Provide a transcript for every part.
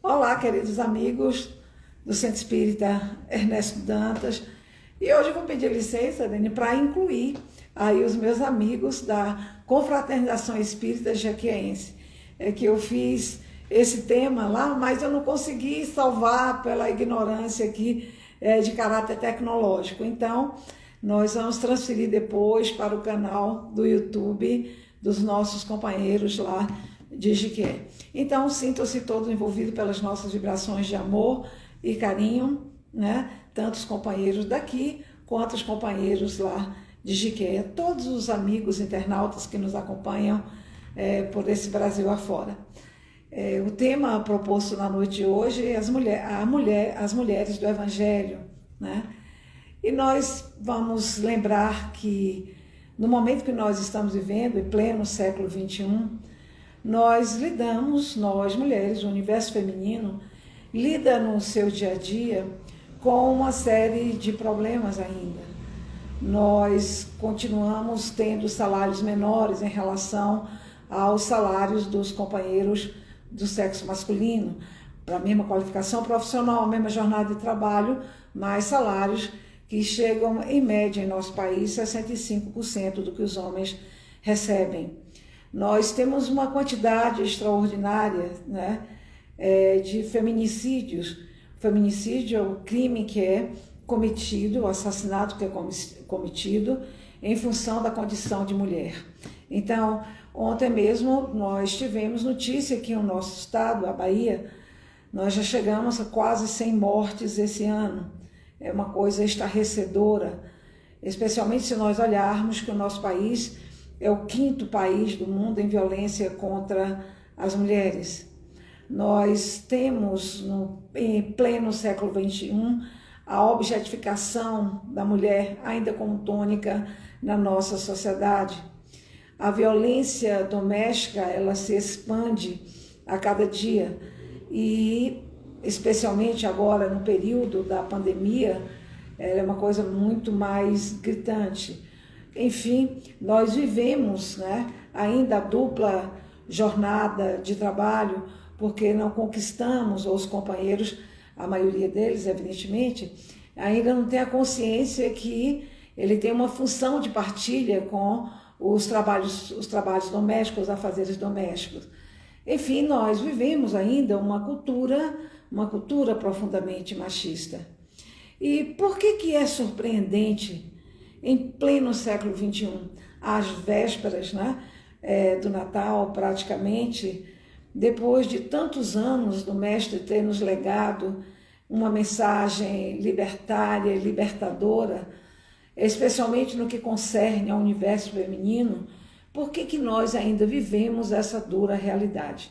Olá, queridos amigos do Centro Espírita Ernesto Dantas. E hoje eu vou pedir licença, Dani, para incluir aí os meus amigos da Confraternização Espírita Jequiense. É que eu fiz esse tema lá, mas eu não consegui salvar pela ignorância aqui de caráter tecnológico. Então, nós vamos transferir depois para o canal do YouTube dos nossos companheiros lá de Jiquié. Então, sintam-se todos envolvidos pelas nossas vibrações de amor e carinho, né? Tanto os companheiros daqui, quanto os companheiros lá de Jiquié. Todos os amigos internautas que nos acompanham por esse Brasil afora. O tema proposto na noite de hoje é as mulheres do Evangelho, né? E nós vamos lembrar que no momento que nós estamos vivendo, em pleno século XXI, nós mulheres, o universo feminino, lida no seu dia a dia com uma série de problemas ainda. Nós continuamos tendo salários menores em relação aos salários dos companheiros do sexo masculino, para a mesma qualificação profissional, a mesma jornada de trabalho, mais salários que chegam, em média, em nosso país, 65% do que os homens recebem. Nós temos uma quantidade extraordinária, né, de feminicídios. O feminicídio é o crime que é cometido, o assassinato que é cometido em função da condição de mulher. Então, ontem mesmo nós tivemos notícia que no nosso estado, a Bahia, nós já chegamos a quase 100 mortes esse ano. É uma coisa estarrecedora, especialmente se nós olharmos que o nosso país é o 5º país do mundo em violência contra as mulheres. Nós temos, em pleno século XXI, a objetificação da mulher ainda como tônica na nossa sociedade. A violência doméstica, ela se expande a cada dia e, especialmente agora no período da pandemia, ela é uma coisa muito mais gritante. Enfim, nós vivemos, né, ainda a dupla jornada de trabalho, porque não conquistamos, ou os companheiros, a maioria deles, evidentemente, ainda não tem a consciência que ele tem uma função de partilha com os trabalhos domésticos, os afazeres domésticos. Enfim, nós vivemos ainda uma cultura profundamente machista. E por que é surpreendente, em pleno século XXI, às vésperas, né, do Natal, praticamente, depois de tantos anos do Mestre ter nos legado uma mensagem libertária e libertadora, especialmente no que concerne ao universo feminino, por que nós ainda vivemos essa dura realidade?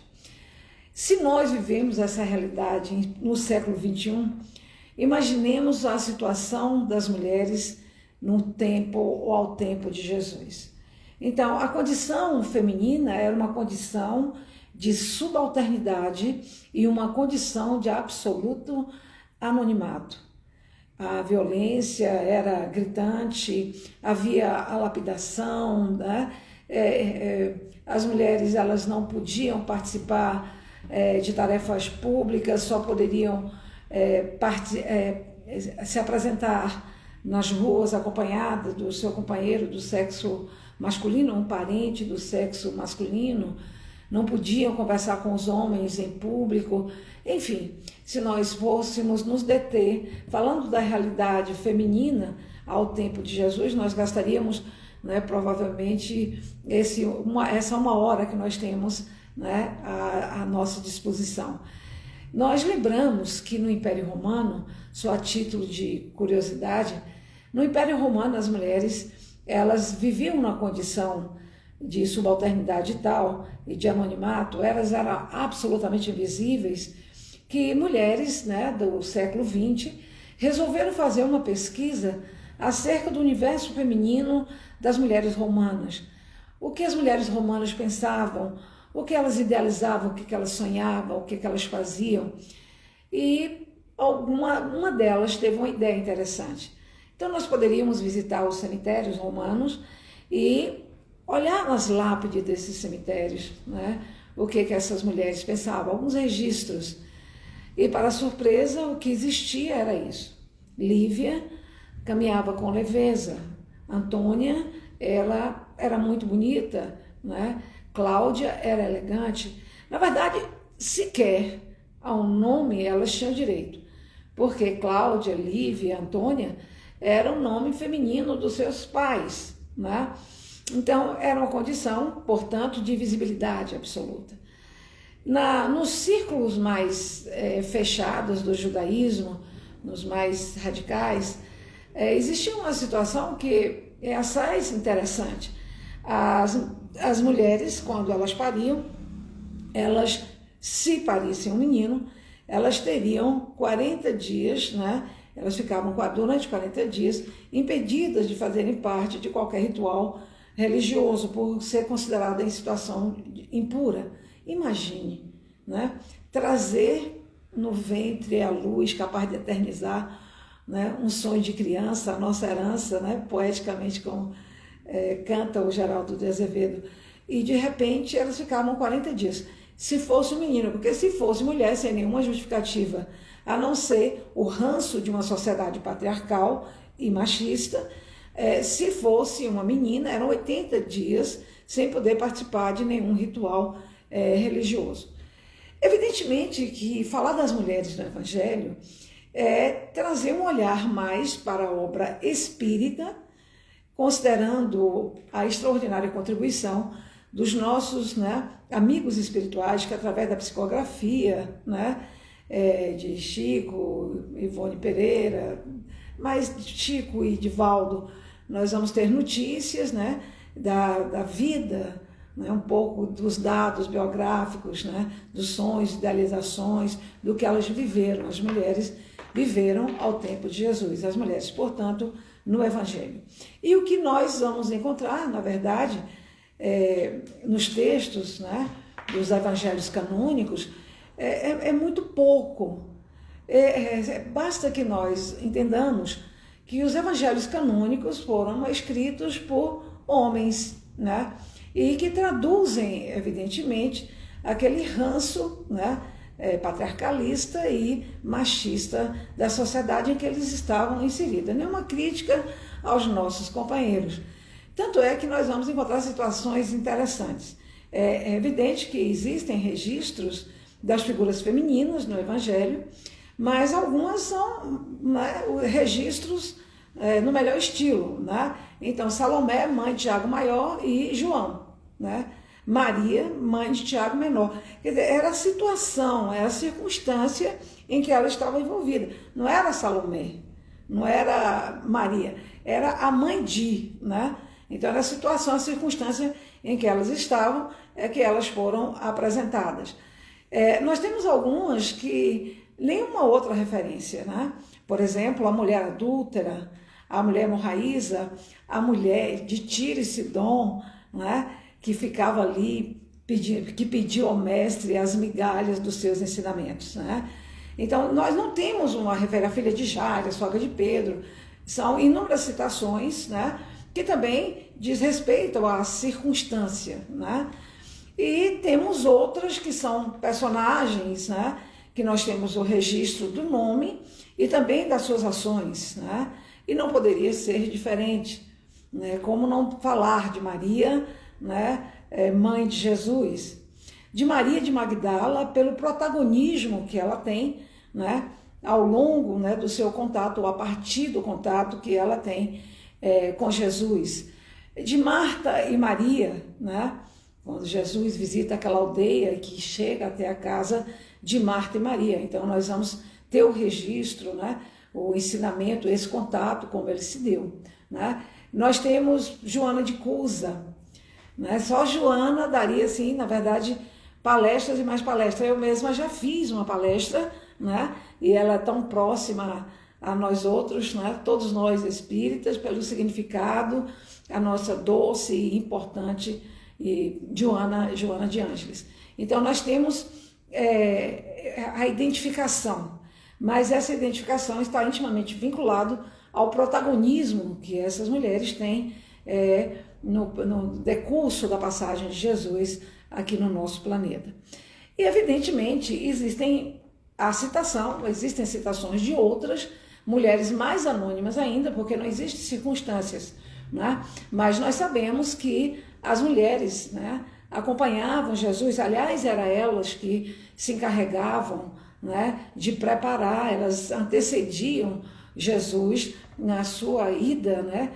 Se nós vivemos essa realidade no século XXI, imaginemos a situação das mulheres no tempo ou ao tempo de Jesus. Então, a condição feminina era uma condição de subalternidade e uma condição de absoluto anonimato. A violência era gritante, havia a lapidação, né? As mulheres elas não podiam participar de tarefas públicas, só poderiam se apresentar nas ruas acompanhadas do seu companheiro do sexo masculino, um parente do sexo masculino, não podiam conversar com os homens em público. Enfim, se nós fôssemos nos deter, falando da realidade feminina ao tempo de Jesus, nós gastaríamos, né, provavelmente essa uma hora que nós temos, né, à nossa disposição. Nós lembramos que no Império Romano, só a título de curiosidade, no Império Romano as mulheres elas viviam numa condição de subalternidade tal e de anonimato, elas eram absolutamente invisíveis, que mulheres, né, do século XX resolveram fazer uma pesquisa acerca do universo feminino das mulheres romanas. O que as mulheres romanas pensavam, o que elas idealizavam, o que elas sonhavam, o que elas faziam. E uma delas teve uma ideia interessante. Então nós poderíamos visitar os cemitérios romanos e olhar nas lápides desses cemitérios, né, o que essas mulheres pensavam, alguns registros. E para surpresa, o que existia era isso. Lívia caminhava com leveza. Antônia, ela era muito bonita, né? Cláudia era elegante. Na verdade, sequer ao nome elas tinham direito, porque Cláudia, Lívia, Antônia era o nome feminino dos seus pais, né? Então, era uma condição, portanto, de visibilidade absoluta. Nos círculos mais fechados do judaísmo, nos mais radicais, existia uma situação que é assaz interessante. As mulheres, quando elas pariam, elas, se parissem um menino, elas teriam 40 dias, né? Elas ficavam durante 40 dias impedidas de fazerem parte de qualquer ritual religioso, por ser considerada em situação impura. Imagine, né? Trazer no ventre a luz capaz de eternizar, né? Um sonho de criança, a nossa herança, né? Poeticamente, como canta o Geraldo de Azevedo. E de repente elas ficavam 40 dias. Se fosse um menino, porque se fosse mulher, sem nenhuma justificativa, a não ser o ranço de uma sociedade patriarcal e machista, se fosse uma menina, eram 80 dias sem poder participar de nenhum ritual religioso. Evidentemente que falar das mulheres no Evangelho é trazer um olhar mais para a obra espírita, considerando a extraordinária contribuição dos nossos, né, amigos espirituais, que através da psicografia, né, de Chico, Ivone Pereira, mas Chico e Divaldo, nós vamos ter notícias, né, da vida, né, um pouco dos dados biográficos, né, dos sonhos, idealizações, do que elas viveram, as mulheres viveram ao tempo de Jesus, as mulheres, portanto, no Evangelho. E o que nós vamos encontrar, na verdade, nos textos, né, dos evangelhos canônicos, é muito pouco. Basta que nós entendamos que os evangelhos canônicos foram escritos por homens, né, e que traduzem, evidentemente, aquele ranço, né, patriarcalista e machista da sociedade em que eles estavam inseridos. Nenhuma crítica aos nossos companheiros. Tanto é que nós vamos encontrar situações interessantes. É evidente que existem registros das figuras femininas no Evangelho, mas algumas são, né, registros no melhor estilo, né? Então, Salomé, mãe de Tiago Maior, e João, né? Maria, mãe de Tiago Menor. Quer dizer, era a situação, era a circunstância em que ela estava envolvida. Não era Salomé, não era Maria, era a mãe de, né? Então, era a situação, a circunstância em que elas estavam, que elas foram apresentadas. Nós temos algumas que nenhuma outra referência, né? Por exemplo, a mulher adúltera, a mulher hemorraísa, a mulher de Tiro e Sidom, né? Que ficava ali, que pediu ao mestre as migalhas dos seus ensinamentos, né? Então, nós não temos uma referência, a filha de Jairo, a sogra de Pedro, são inúmeras citações, né? Que também diz respeito à circunstância, né? E temos outras que são personagens, né? Que nós temos o registro do nome e também das suas ações, né? E não poderia ser diferente, né? Como não falar de Maria, né? Mãe de Jesus, de Maria de Magdala, pelo protagonismo que ela tem, né? Ao longo, né, do seu contato, ou a partir do contato que ela tem com Jesus, de Marta e Maria, né? Quando Jesus visita aquela aldeia que chega até a casa de Marta e Maria. Então nós vamos ter o registro, né? O ensinamento, esse contato, como ele se deu, né? Nós temos Joana de Cusa, né? Só Joana daria, assim, na verdade, palestras e mais palestras. Eu mesma já fiz uma palestra, né? E ela é tão próxima a nós outros, né? Todos nós espíritas, pelo significado, a nossa doce e importante Joana de Ângeles. Então nós temos a identificação, mas essa identificação está intimamente vinculada ao protagonismo que essas mulheres têm no decurso da passagem de Jesus aqui no nosso planeta. E evidentemente existem a citação, existem citações de outras mulheres mais anônimas ainda, porque não existem circunstâncias, né? Mas nós sabemos que as mulheres, né, acompanhavam Jesus, aliás, eram elas que se encarregavam, né, de preparar, elas antecediam Jesus na sua ida, né,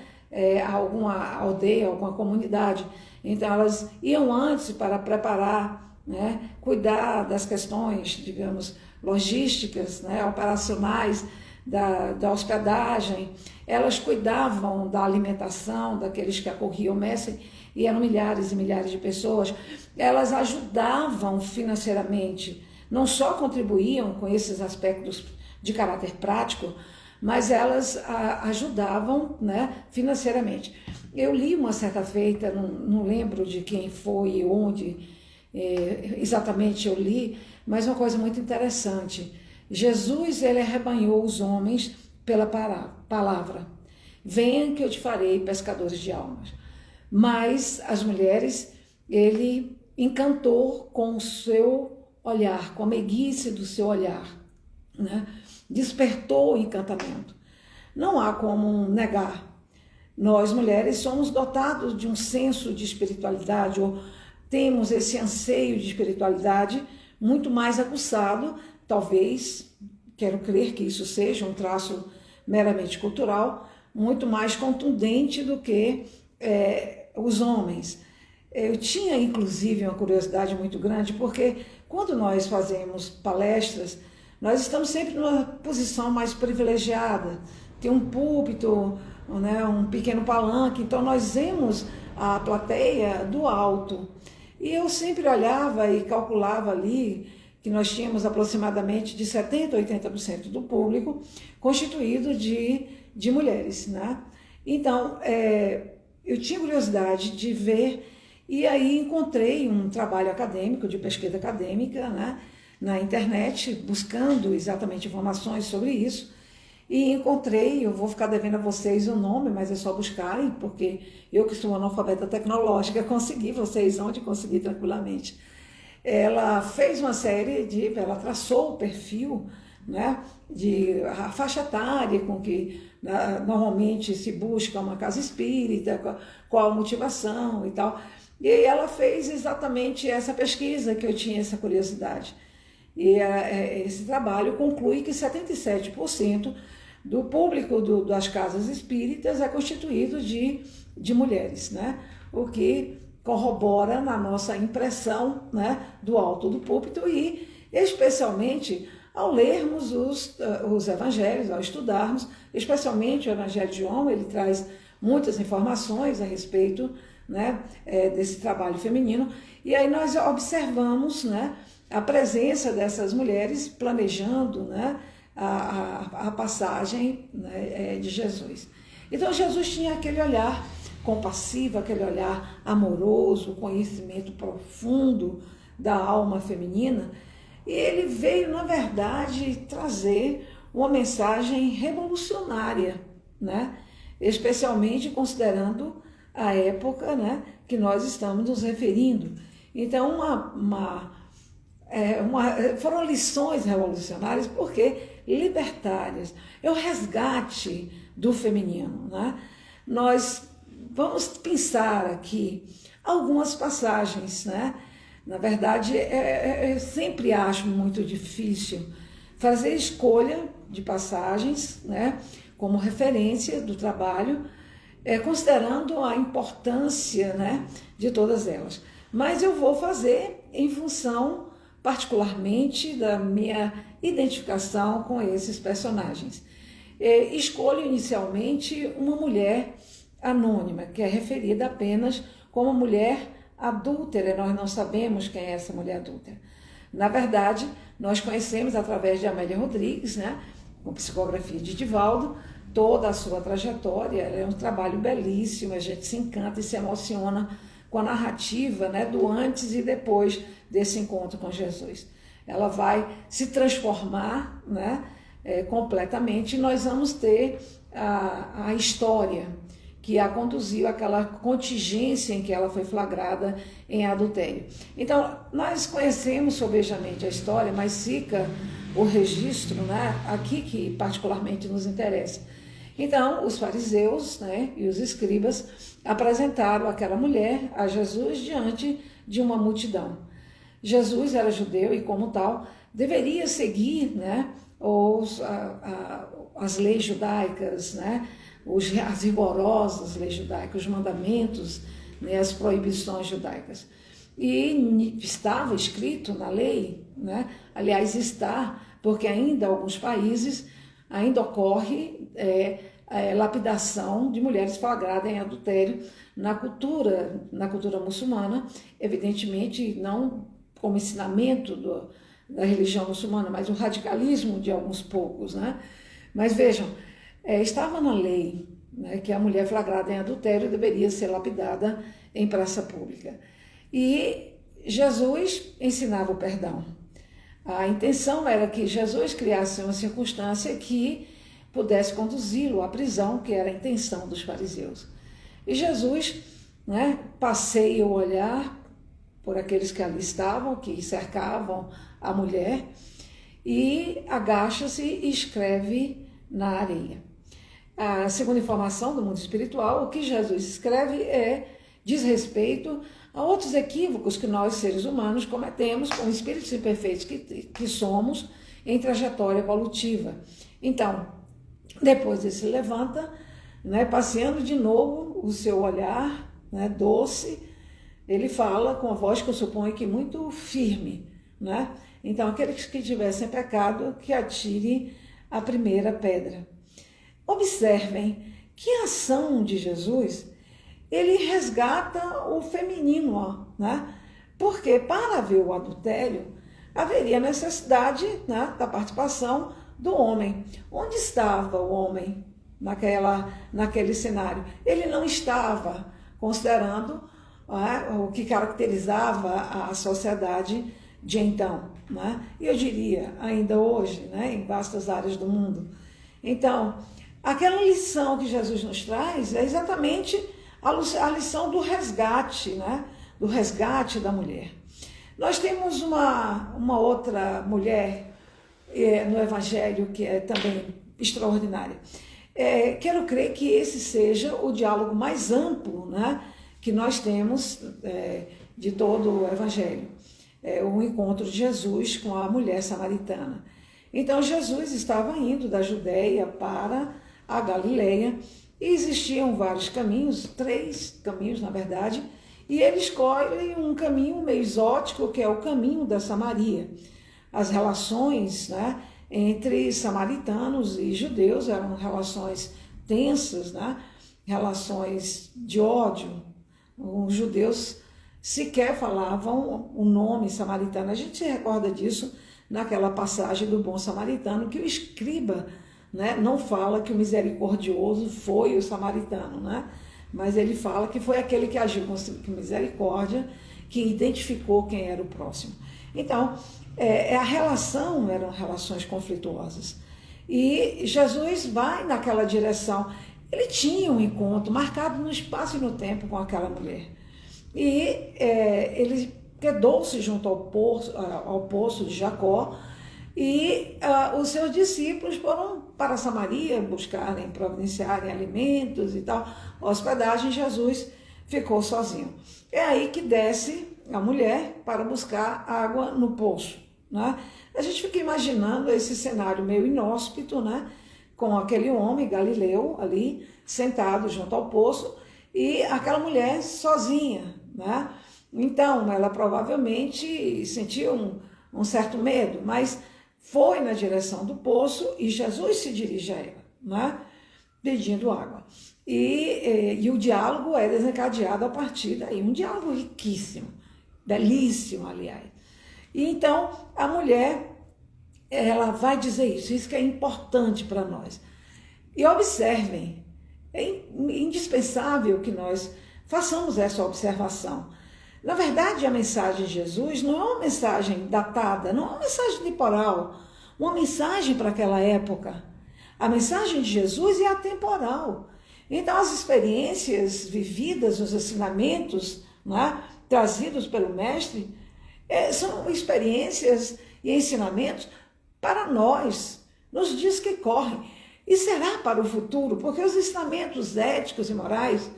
a alguma aldeia, alguma comunidade. Então elas iam antes para preparar, né, cuidar das questões, digamos, logísticas, né, operacionais, da hospedagem. Elas cuidavam da alimentação daqueles que acorriam o mestre, e eram milhares e milhares de pessoas. Elas ajudavam financeiramente, não só contribuíam com esses aspectos de caráter prático, mas elas ajudavam, né, financeiramente. Eu li uma certa feita, não lembro de quem foi e onde exatamente eu li, mas uma coisa muito interessante. Jesus, ele arrebanhou os homens pela palavra. Venha que eu te farei pescadores de almas. Mas as mulheres, ele encantou com o seu olhar, com a meiguice do seu olhar, né? Despertou o encantamento. Não há como negar. Nós, mulheres, somos dotados de um senso de espiritualidade, ou temos esse anseio de espiritualidade muito mais aguçado, talvez, quero crer que isso seja um traço meramente cultural, muito mais contundente do que os homens. Eu tinha, inclusive, uma curiosidade muito grande, porque quando nós fazemos palestras, nós estamos sempre numa posição mais privilegiada. Tem um púlpito, né, um pequeno palanque, então nós vemos a plateia do alto. E eu sempre olhava e calculava ali que nós tínhamos aproximadamente de 70% a 80% do público constituído de mulheres, né? Então, eu tinha curiosidade de ver, e aí encontrei um trabalho acadêmico, de pesquisa acadêmica, né, na internet, buscando exatamente informações sobre isso, e encontrei, eu vou ficar devendo a vocês o nome, mas é só buscarem, porque eu que sou analfabeta tecnológica, consegui, vocês onde conseguir tranquilamente. Ela fez uma série ela traçou o perfil, né, a faixa etária com que normalmente se busca uma casa espírita, qual a motivação e tal. E ela fez exatamente essa pesquisa que eu tinha essa curiosidade. E esse trabalho conclui que 77% do público das casas espíritas é constituído de mulheres, né? O que corrobora na nossa impressão, né, do alto do púlpito, e especialmente ao lermos os evangelhos, ao estudarmos, especialmente o Evangelho de João, ele traz muitas informações a respeito, né, desse trabalho feminino, e aí nós observamos, né, a presença dessas mulheres planejando, né, a passagem, né, de Jesus. Então Jesus tinha aquele olhar compassivo, aquele olhar amoroso, conhecimento profundo da alma feminina, e ele veio, na verdade, trazer uma mensagem revolucionária, né? Especialmente considerando a época, né, que nós estamos nos referindo. Então, foram lições revolucionárias, porque libertárias, é o resgate do feminino, né? Nós vamos pensar aqui algumas passagens, né? Na verdade, eu sempre acho muito difícil fazer escolha de passagens, né, como referência do trabalho, considerando a importância, né, de todas elas. Mas eu vou fazer em função, particularmente, da minha identificação com esses personagens. Escolho inicialmente uma mulher anônima, que é referida apenas como mulher adúltera. Nós não sabemos quem é essa mulher adúltera. Na verdade, nós conhecemos através de Amélia Rodrigues, né, com psicografia de Divaldo, toda a sua trajetória. É um trabalho belíssimo, a gente se encanta e se emociona com a narrativa, né, do antes e depois desse encontro com Jesus. Ela vai se transformar, né, completamente, e nós vamos ter a história que a conduziu àquela contingência em que ela foi flagrada em adultério. Então, nós conhecemos sobejamente a história, mas fica o registro, né, aqui que particularmente nos interessa. Então, os fariseus, né, e os escribas apresentaram aquela mulher a Jesus diante de uma multidão. Jesus era judeu e, como tal, deveria seguir, né, as leis judaicas, né, as rigorosas leis judaicas, os mandamentos, né, as proibições judaicas. E estava escrito na lei, né, aliás está, porque ainda em alguns países ainda ocorre lapidação de mulheres flagradas em adultério na cultura muçulmana, evidentemente não como ensinamento da religião muçulmana, mas o radicalismo de alguns poucos, né? Mas vejam, estava na lei, né, que a mulher flagrada em adultério deveria ser lapidada em praça pública. E Jesus ensinava o perdão. A intenção era que Jesus criasse uma circunstância que pudesse conduzi-lo à prisão, que era a intenção dos fariseus. E Jesus, né, passeia o olhar por aqueles que ali estavam, que cercavam a mulher, e agacha-se e escreve na areia. A segunda informação do mundo espiritual, o que Jesus escreve diz respeito a outros equívocos que nós, seres humanos, cometemos com espíritos imperfeitos que somos em trajetória evolutiva. Então, depois ele se levanta, né, passeando de novo o seu olhar, né, doce, ele fala com a voz que eu suponho que muito firme, né? Então, aqueles que tivessem pecado, que atire a primeira pedra. Observem que a ação de Jesus, ele resgata o feminino, né? Porque para haver o adultério, haveria necessidade, né, da participação do homem. Onde estava o homem naquele cenário? Ele não estava considerando o que caracterizava a sociedade de então, né? E eu diria, ainda hoje, né, em vastas áreas do mundo. Então, aquela lição que Jesus nos traz é exatamente a lição do resgate, né? Do resgate da mulher. Nós temos uma outra mulher no Evangelho que é também extraordinária. Quero crer que esse seja o diálogo mais amplo, né, que nós temos de todo o Evangelho. O encontro de Jesus com a mulher samaritana. Então, Jesus estava indo da Judéia para a Galileia, e existiam vários caminhos, 3 caminhos na verdade, e ele escolhe um caminho meio exótico, que é o caminho da Samaria. As relações, né, entre samaritanos e judeus eram relações tensas, né, relações de ódio. Os judeus sequer falavam o nome samaritano. A gente se recorda disso naquela passagem do bom samaritano, que o escriba, né, não fala que o misericordioso foi o samaritano, né? Mas ele fala que foi aquele que agiu com misericórdia, que identificou quem era o próximo. Então, a relação eram relações conflituosas. E Jesus vai naquela direção. Ele tinha um encontro marcado no espaço e no tempo com aquela mulher. E ele quedou-se junto ao poço de Jacó, e os seus discípulos foram para Samaria buscarem, providenciarem alimentos e tal, hospedagem. Jesus ficou sozinho. É aí que desce a mulher para buscar água no poço, né? A gente fica imaginando esse cenário meio inóspito, né, com aquele homem galileu ali, sentado junto ao poço, e aquela mulher sozinha, né? Então, ela provavelmente sentiu um certo medo, mas foi na direção do poço e Jesus se dirige a ela, né, pedindo água. E o diálogo é desencadeado a partir daí, um diálogo riquíssimo, belíssimo, aliás. E então, a mulher, ela vai dizer isso que é importante para nós. E observem, é indispensável que nós façamos essa observação. Na verdade, a mensagem de Jesus não é uma mensagem datada, não é uma mensagem temporal, uma mensagem para aquela época. A mensagem de Jesus é atemporal. Então, as experiências vividas, os ensinamentos, né, trazidos pelo Mestre, são experiências e ensinamentos para nós, nos dias que correm. E será para o futuro, porque os ensinamentos éticos e morais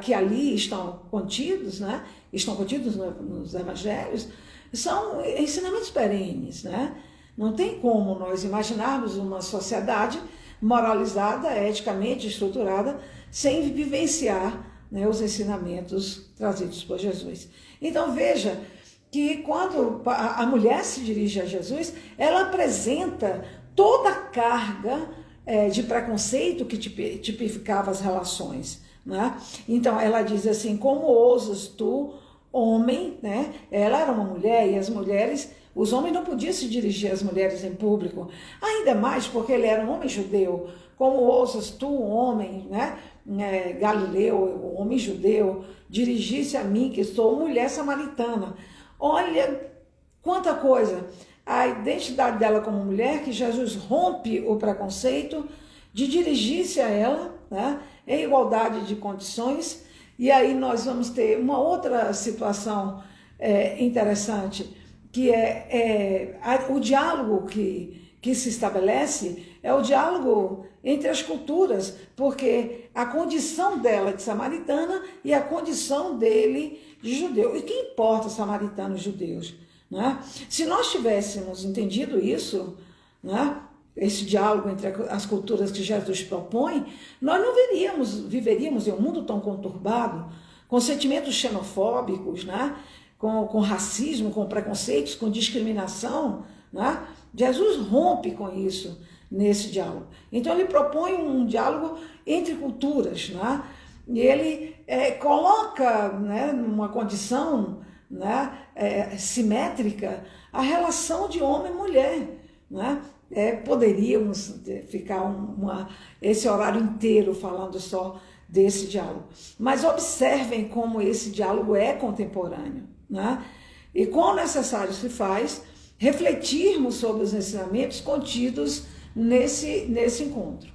que ali estão contidos, né, estão contidos nos evangelhos, são ensinamentos perenes, né? Não tem como nós imaginarmos uma sociedade moralizada, eticamente estruturada, sem vivenciar, né, os ensinamentos trazidos por Jesus. Então veja que quando a mulher se dirige a Jesus, ela apresenta toda a carga de preconceito que tipificava as relações, né? Então ela diz assim: como ousas tu, homem, né? Ela era uma mulher e as mulheres, os homens não podiam se dirigir às mulheres em público, ainda mais porque ele era um homem judeu. Como ousas tu, homem, né? Galileu, homem judeu, dirigir-se a mim, que sou mulher samaritana. Olha quanta coisa. A identidade dela como mulher, que Jesus rompe o preconceito de dirigir-se a ela, né, em igualdade de condições. E aí nós vamos ter uma outra situação interessante, que o diálogo que se estabelece é o diálogo entre as culturas, porque a condição dela de samaritana e a condição dele de judeu. E que importa samaritano e judeus? Né? Se nós tivéssemos entendido isso, né, esse diálogo entre as culturas que Jesus propõe, nós não viveríamos em um mundo tão conturbado, com sentimentos xenofóbicos, né, com racismo, com preconceitos, com discriminação. Né? Jesus rompe com isso nesse diálogo. Então ele propõe um diálogo entre culturas, né? E ele coloca, né, numa condição, né, simétrica a relação de homem e mulher. Né? Poderíamos ficar esse horário inteiro falando só desse diálogo. Mas observem como esse diálogo é contemporâneo. Né? E quão necessário se faz refletirmos sobre os ensinamentos contidos nesse encontro.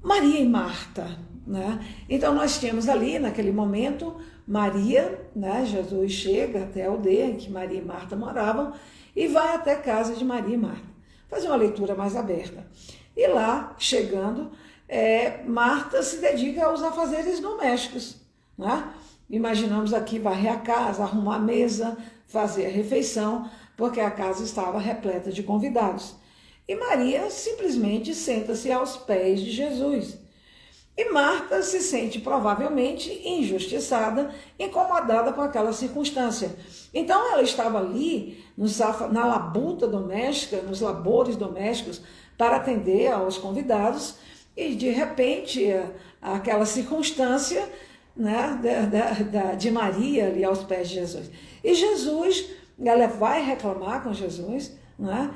Maria e Marta. Né? Então nós tínhamos ali, naquele momento, Maria, né? Jesus chega até a aldeia em que Maria e Marta moravam e vai até a casa de Maria e Marta. Fazer uma leitura mais aberta. E lá, chegando, Marta se dedica aos afazeres domésticos. Né? Imaginamos aqui varrer a casa, arrumar a mesa, fazer a refeição, porque a casa estava repleta de convidados. E Maria simplesmente senta-se aos pés de Jesus. E Marta se sente provavelmente injustiçada, incomodada com aquela circunstância. Então ela estava ali na labuta doméstica, nos labores domésticos, para atender aos convidados, e de repente aquela circunstância, né, de Maria ali aos pés de Jesus. E Jesus, ela vai reclamar com Jesus, né,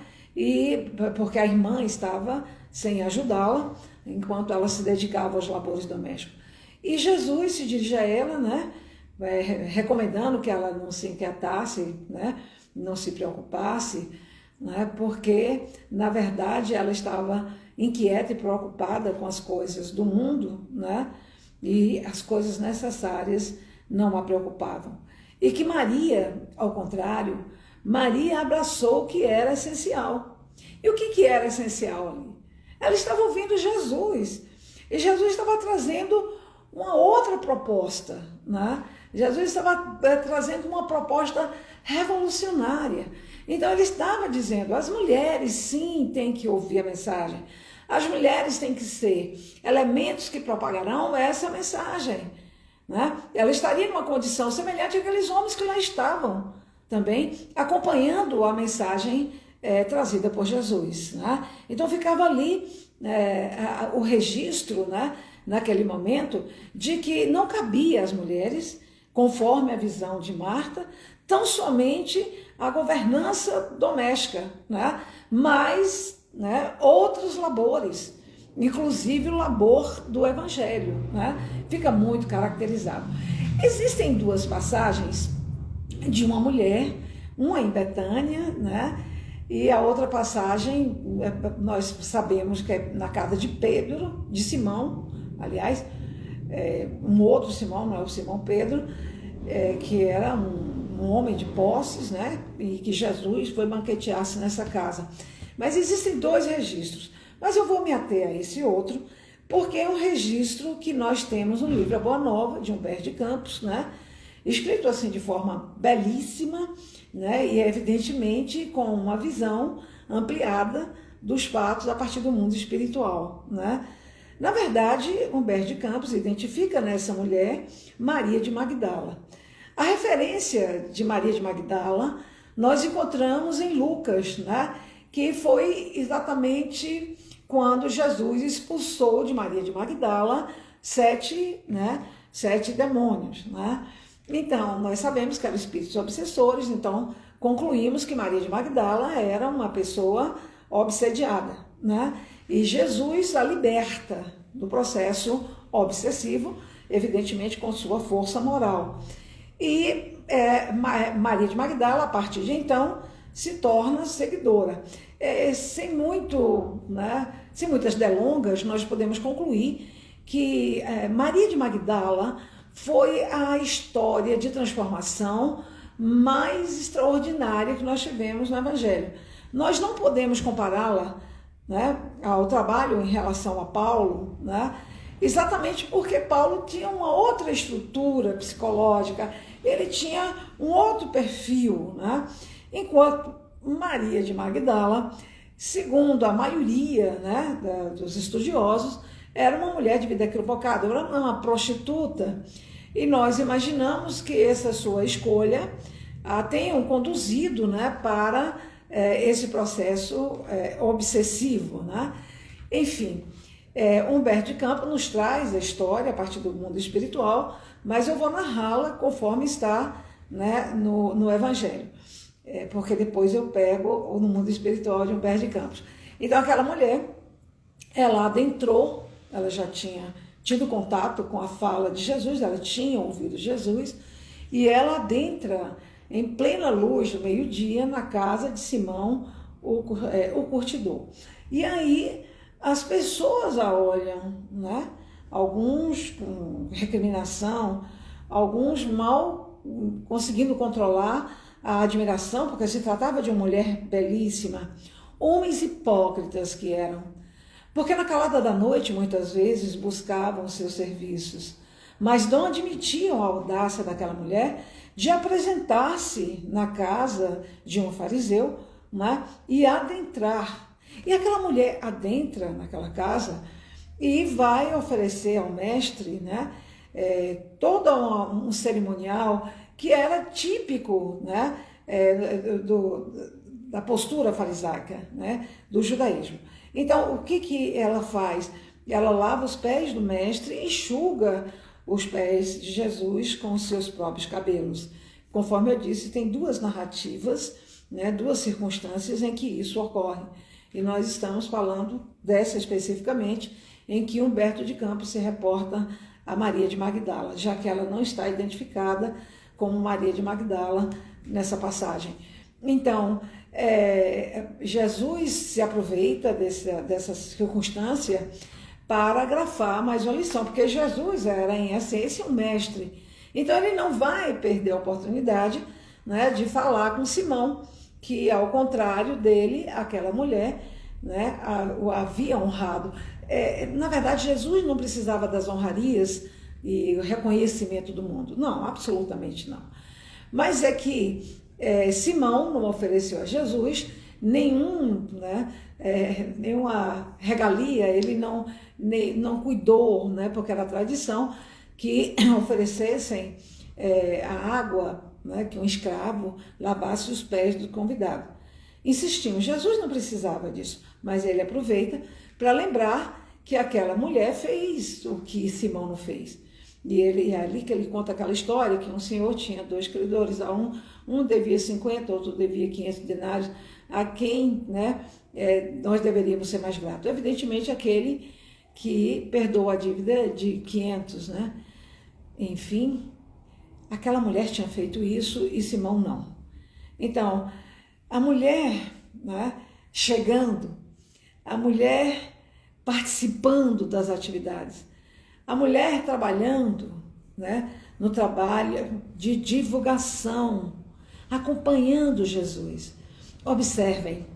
porque a irmã estava sem ajudá-la, enquanto ela se dedicava aos labores domésticos. E Jesus se dirige a ela, né, recomendando que ela não se inquietasse, né, não se preocupasse, né, porque, na verdade, ela estava inquieta e preocupada com as coisas do mundo, né, e as coisas necessárias não a preocupavam. E que Maria, ao contrário, Maria abraçou o que era essencial. E o que era essencial ali? Ela estava ouvindo Jesus. E Jesus estava trazendo uma outra proposta. Né? Jesus estava trazendo uma proposta revolucionária. Então ele estava dizendo, as mulheres sim têm que ouvir a mensagem. As mulheres têm que ser elementos que propagarão essa mensagem. Né? Ela estaria numa condição semelhante àqueles homens que lá estavam também, acompanhando a mensagem trazida por Jesus. Né? Então ficava ali o registro, né, naquele momento, de que não cabia às mulheres, conforme a visão de Marta, tão somente a governança doméstica, né, mas, né, outros labores, inclusive o labor do Evangelho, né, fica muito caracterizado. Existem duas passagens de uma mulher, uma em Betânia, né, e a outra passagem, nós sabemos que é na casa de Pedro, de Simão, aliás, um outro Simão, não é o Simão Pedro, que era um homem de posses, né? E que Jesus foi banquetear-se nessa casa. Mas existem dois registros, mas eu vou me ater a esse outro, porque é um registro que nós temos no livro A Boa Nova, de Humberto de Campos, né? Escrito assim de forma belíssima, né? E evidentemente com uma visão ampliada dos fatos a partir do mundo espiritual, né? Na verdade, Humberto de Campos identifica nessa mulher Maria de Magdala. A referência de Maria de Magdala nós encontramos em Lucas, né? Que foi exatamente quando Jesus expulsou de Maria de Magdala sete demônios, né? Então, nós sabemos que eram espíritos obsessores, então concluímos que Maria de Magdala era uma pessoa obsediada, né? E Jesus a liberta do processo obsessivo, evidentemente com sua força moral. E Maria de Magdala, a partir de então, se torna seguidora. Sem muitas delongas, nós podemos concluir que Maria de Magdala foi a história de transformação mais extraordinária que nós tivemos no Evangelho. Nós não podemos compará-la, né, ao trabalho em relação a Paulo, né, exatamente porque Paulo tinha uma outra estrutura psicológica, ele tinha um outro perfil, né, enquanto Maria de Magdala, segundo a maioria, né, dos estudiosos, era uma mulher de vida equivocada, era uma prostituta, e nós imaginamos que essa sua escolha a tenham conduzido, né, para esse processo obsessivo, né? Enfim, Humberto de Campos nos traz a história a partir do mundo espiritual, mas eu vou narrá-la conforme está, né, no Evangelho, porque depois eu pego no mundo espiritual de Humberto de Campos. Então aquela mulher, ela adentrou, ela já tinha tido contato com a fala de Jesus, ela tinha ouvido Jesus, e ela adentra em plena luz do meio-dia na casa de Simão, o curtidor. E aí as pessoas a olham, né? Alguns com recriminação, alguns mal conseguindo controlar a admiração, porque se tratava de uma mulher belíssima, homens hipócritas que eram, porque na calada da noite muitas vezes buscavam seus serviços, mas não admitiam a audácia daquela mulher de apresentar-se na casa de um fariseu, né, e adentrar. E aquela mulher adentra naquela casa e vai oferecer ao mestre, né, todo um cerimonial que era típico, né, da postura farisaica, né, do judaísmo. Então, o que ela faz? Ela lava os pés do mestre e enxuga os pés de Jesus com os seus próprios cabelos. Conforme eu disse, tem duas narrativas, né, duas circunstâncias em que isso ocorre. E nós estamos falando dessa especificamente, em que Humberto de Campos se reporta a Maria de Magdala, já que ela não está identificada como Maria de Magdala nessa passagem. Então, Jesus se aproveita dessa circunstância para grafar mais uma lição, porque Jesus era, em essência, um mestre. Então, ele não vai perder a oportunidade, né, de falar com Simão, que, ao contrário dele, aquela mulher, né, o havia honrado. Na verdade, Jesus não precisava das honrarias e o reconhecimento do mundo. Não, absolutamente não. Mas é que Simão não ofereceu a Jesus nenhuma regalia, ele não cuidou, né, porque era tradição que oferecessem a água, né, que um escravo lavasse os pés do convidado. Insistimos, Jesus não precisava disso, mas ele aproveita para lembrar que aquela mulher fez o que Simão não fez. E é ali que ele conta aquela história, que um senhor tinha 2 credores, um devia 50, outro devia 500 denários, a quem, né, nós deveríamos ser mais gratos. Evidentemente, aquele que perdoa a dívida de 500, né? Enfim, aquela mulher tinha feito isso e Simão não. Então, a mulher, né, chegando, a mulher participando das atividades, A mulher trabalhando, né, no trabalho de divulgação, acompanhando Jesus. Observem,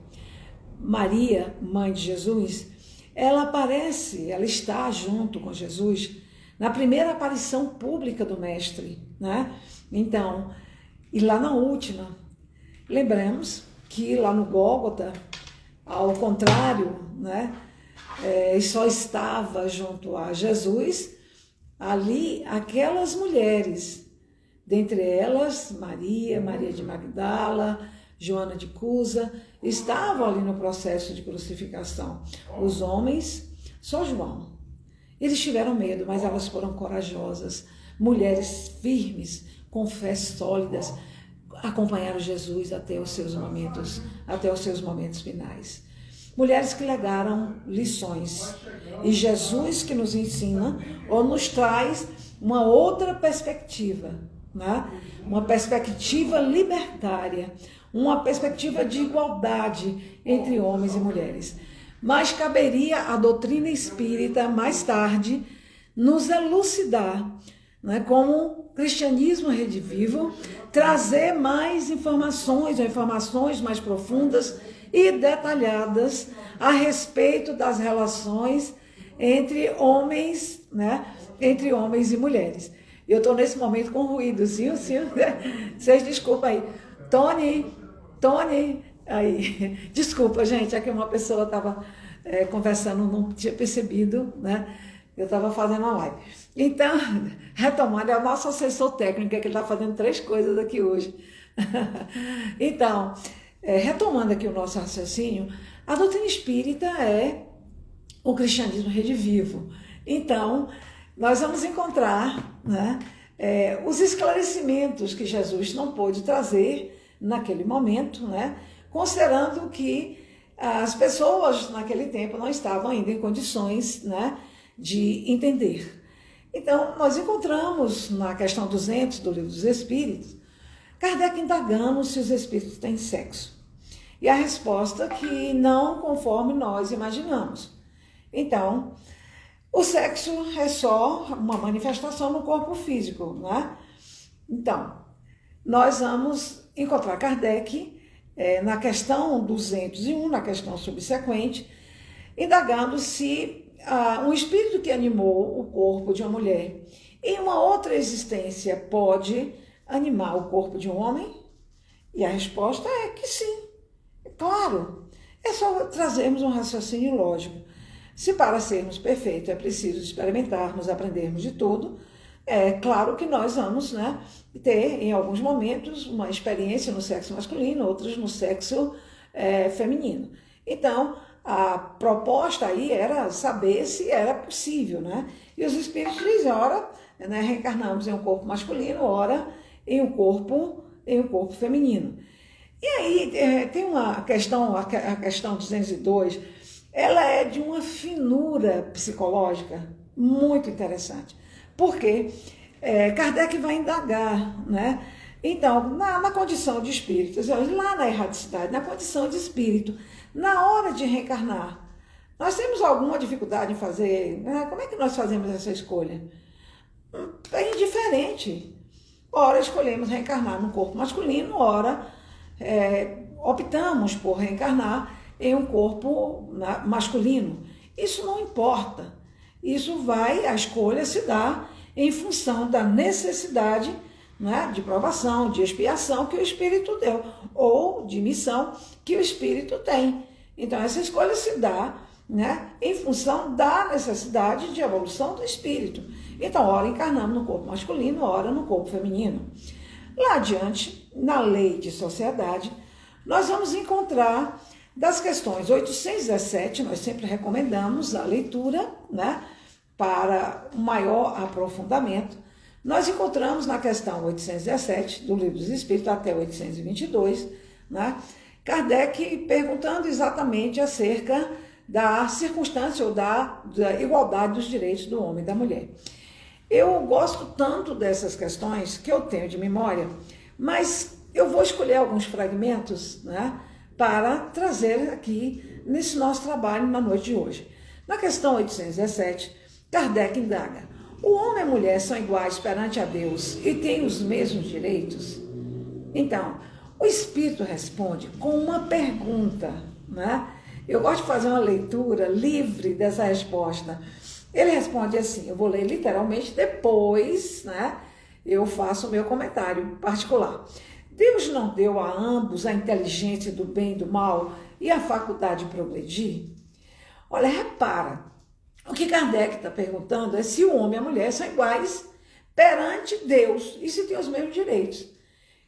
Maria, mãe de Jesus, ela aparece, ela está junto com Jesus na primeira aparição pública do Mestre, né? Então, e lá na última, lembramos que lá no Gólgota, ao contrário, né? Só estava junto a Jesus ali aquelas mulheres, dentre elas Maria, Maria de Magdala, Joana de Cusa, estavam ali no processo de crucificação. Os homens, só João. Eles tiveram medo, mas elas foram corajosas, mulheres firmes, com fé sólidas, acompanharam Jesus até os seus momentos finais. Mulheres que legaram lições. E Jesus que nos ensina ou nos traz uma outra perspectiva, né? Uma perspectiva libertária, uma perspectiva de igualdade entre homens e mulheres. Mas caberia à doutrina espírita, mais tarde, nos elucidar, né, como o cristianismo redivivo, trazer mais informações, ou informações mais profundas e detalhadas a respeito das relações entre homens, né, entre homens e mulheres. Eu estou nesse momento com ruído, sim, né? Vocês desculpa aí. Tony, aí, desculpa, gente, é que uma pessoa estava conversando, não tinha percebido, né? Eu estava fazendo a live. Então, retomando, é o nosso assessor técnico, que ele está fazendo 3 coisas aqui hoje. Então, retomando aqui o nosso raciocínio, a doutrina espírita é o cristianismo redivivo. Então, nós vamos encontrar, né, os esclarecimentos que Jesus não pôde trazer naquele momento, né, considerando que as pessoas naquele tempo não estavam ainda em condições, né, de entender. Então, nós encontramos na questão 200 do Livro dos Espíritos, Kardec indagando se os espíritos têm sexo. E a resposta que não conforme nós imaginamos. Então, o sexo é só uma manifestação no corpo físico, né? Então, nós vamos encontrar Kardec na questão 201, na questão subsequente, indagando se um espírito que animou o corpo de uma mulher em uma outra existência pode animar o corpo de um homem? E a resposta é que sim. Claro, é só trazermos um raciocínio lógico. Se para sermos perfeitos é preciso experimentarmos, aprendermos de tudo, é claro que nós vamos, né, ter em alguns momentos uma experiência no sexo masculino, outras no sexo feminino. Então, a proposta aí era saber se era possível, né? E os espíritos dizem, ora, né, reencarnamos em um corpo masculino, ora em um corpo feminino. E aí tem uma questão, a questão 202, ela é de uma finura psicológica muito interessante. Porque Kardec vai indagar, né? Então, na condição de espírito, lá na erradicidade, na condição de espírito, na hora de reencarnar, nós temos alguma dificuldade em fazer, né? Como é que nós fazemos essa escolha? É indiferente. Ora escolhemos reencarnar no corpo masculino, ora optamos por reencarnar em um corpo masculino. Isso não importa. A escolha se dá em função da necessidade, né, de provação, de expiação que o espírito deu, ou de missão que o espírito tem. Então, essa escolha se dá, né, em função da necessidade de evolução do espírito. Então, ora encarnamos no corpo masculino, ora no corpo feminino. Lá adiante, na lei de sociedade, nós vamos encontrar das questões 817, nós sempre recomendamos a leitura, né, para um maior aprofundamento. Nós encontramos na questão 817 do Livro dos Espíritos até 822, né, Kardec perguntando exatamente acerca da circunstância ou da igualdade dos direitos do homem e da mulher. Eu gosto tanto dessas questões que eu tenho de memória, mas eu vou escolher alguns fragmentos, né, para trazer aqui nesse nosso trabalho na noite de hoje. Na questão 817, Kardec indaga: O homem e a mulher são iguais perante a Deus e têm os mesmos direitos? Então, o Espírito responde com uma pergunta, né? Eu gosto de fazer uma leitura livre dessa resposta. Ele responde assim, eu vou ler literalmente, depois, né, eu faço o meu comentário particular. Deus não deu a ambos a inteligência do bem e do mal e a faculdade de progredir? Olha, repara, o que Kardec está perguntando é se o homem e a mulher são iguais perante Deus e se têm os mesmos direitos.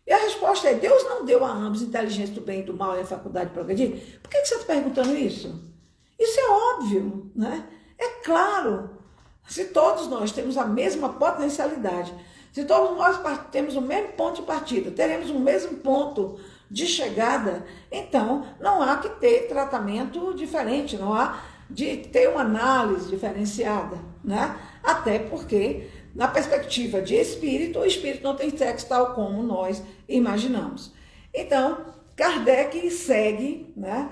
E a resposta é, Deus não deu a ambos inteligência do bem e do mal e a faculdade de progredir? Por que você está perguntando isso? Isso é óbvio, né? É claro, se todos nós temos a mesma potencialidade, se todos nós temos o mesmo ponto de partida, teremos o mesmo ponto de chegada, então não há que ter tratamento diferente, não há de ter uma análise diferenciada, né? Até porque, na perspectiva de espírito, o espírito não tem sexo tal como nós imaginamos. Então, Kardec segue, né,